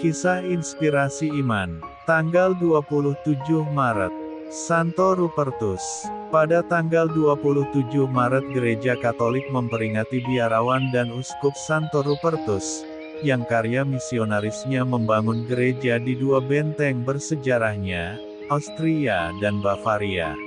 Kisah Inspirasi Iman. Tanggal 27 Maret. Santo Rupertus. Pada tanggal 27 Maret Gereja Katolik memperingati biarawan dan uskup Santo Rupertus, yang karya misionarisnya membangun gereja di dua benteng bersejarahnya, Austria dan Bavaria.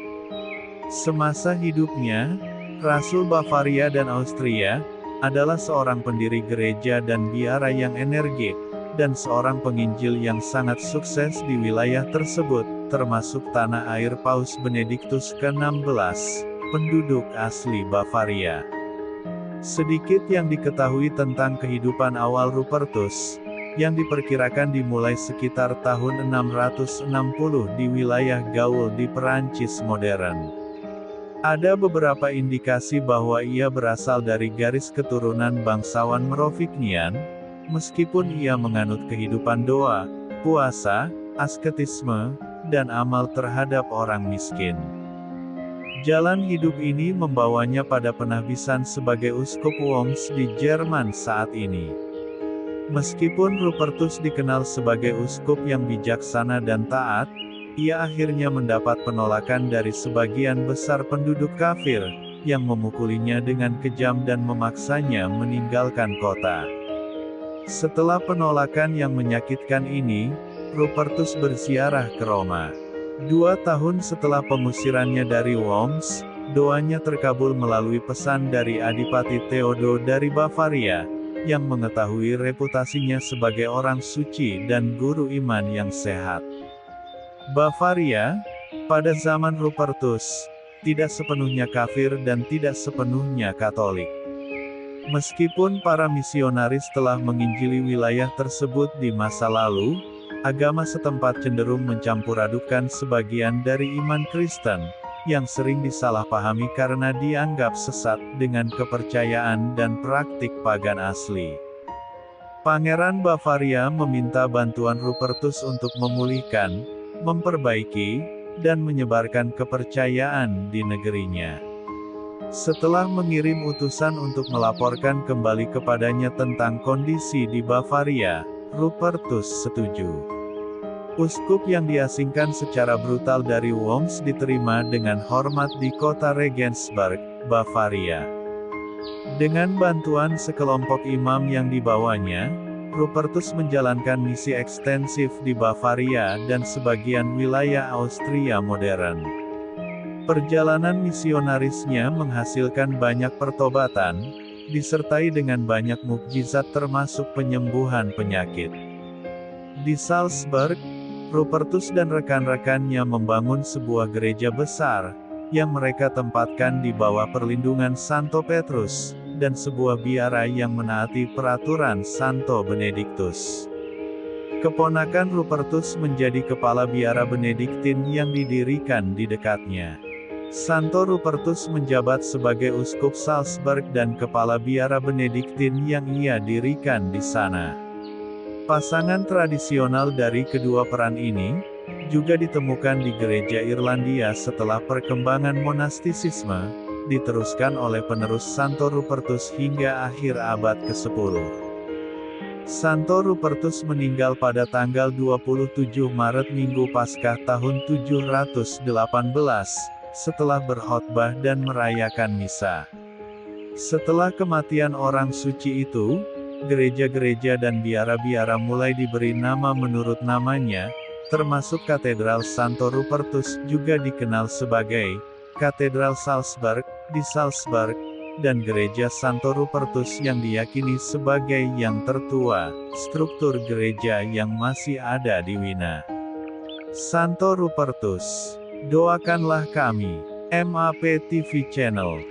Semasa hidupnya, Rasul Bavaria dan Austria, adalah seorang pendiri gereja dan biara yang energik, dan seorang penginjil yang sangat sukses di wilayah tersebut, termasuk tanah air Paus Benediktus ke-16, penduduk asli Bavaria. Sedikit yang diketahui tentang kehidupan awal Rupertus, yang diperkirakan dimulai sekitar tahun 660 di wilayah Gaul di Perancis modern. Ada beberapa indikasi bahwa ia berasal dari garis keturunan bangsawan Merovingian, meskipun ia menganut kehidupan doa, puasa, asketisme, dan amal terhadap orang miskin. Jalan hidup ini membawanya pada penahbisan sebagai uskup Worms di Jerman saat ini. Meskipun Rupertus dikenal sebagai uskup yang bijaksana dan taat, ia akhirnya mendapat penolakan dari sebagian besar penduduk kafir, yang memukulinya dengan kejam dan memaksanya meninggalkan kota. Setelah penolakan yang menyakitkan ini, Rupertus berziarah ke Roma. 2 tahun setelah pengusirannya dari Worms, doanya terkabul melalui pesan dari Adipati Theodo dari Bavaria, yang mengetahui reputasinya sebagai orang suci dan guru iman yang sehat. Bavaria, pada zaman Rupertus, tidak sepenuhnya kafir dan tidak sepenuhnya Katolik. Meskipun para misionaris telah menginjili wilayah tersebut di masa lalu, agama setempat cenderung mencampuradukan sebagian dari iman Kristen, yang sering disalahpahami karena dianggap sesat dengan kepercayaan dan praktik pagan asli. Pangeran Bavaria meminta bantuan Rupertus untuk memulihkan, memperbaiki, dan menyebarkan kepercayaan di negerinya. Setelah mengirim utusan untuk melaporkan kembali kepadanya tentang kondisi di Bavaria, Rupertus setuju. Uskup yang diasingkan secara brutal dari Worms diterima dengan hormat di kota Regensburg, Bavaria. Dengan bantuan sekelompok imam yang dibawanya, Rupertus menjalankan misi ekstensif di Bavaria dan sebagian wilayah Austria modern. Perjalanan misionarisnya menghasilkan banyak pertobatan, disertai dengan banyak mukjizat termasuk penyembuhan penyakit. Di Salzburg, Rupertus dan rekan-rekannya membangun sebuah gereja besar, yang mereka tempatkan di bawah perlindungan Santo Petrus, dan sebuah biara yang menaati peraturan Santo Benediktus. Keponakan Rupertus menjadi kepala biara Benediktin yang didirikan di dekatnya. Santo Rupertus menjabat sebagai uskup Salzburg dan kepala biara Benediktin yang ia dirikan di sana. Pasangan tradisional dari kedua peran ini, juga ditemukan di gereja Irlandia setelah perkembangan monastisisme, diteruskan oleh penerus Santo Rupertus hingga akhir abad ke-10. Santo Rupertus meninggal pada tanggal 27 Maret Minggu Paskah tahun 718, setelah berkhotbah dan merayakan misa. Setelah kematian orang suci itu, gereja-gereja dan biara-biara mulai diberi nama menurut namanya, termasuk Katedral Santo Rupertus juga dikenal sebagai Katedral Salzburg, di Salzburg, dan Gereja Santo Rupertus yang diyakini sebagai yang tertua, struktur gereja yang masih ada di Wina. Santo Rupertus, doakanlah kami. MAP TV Channel.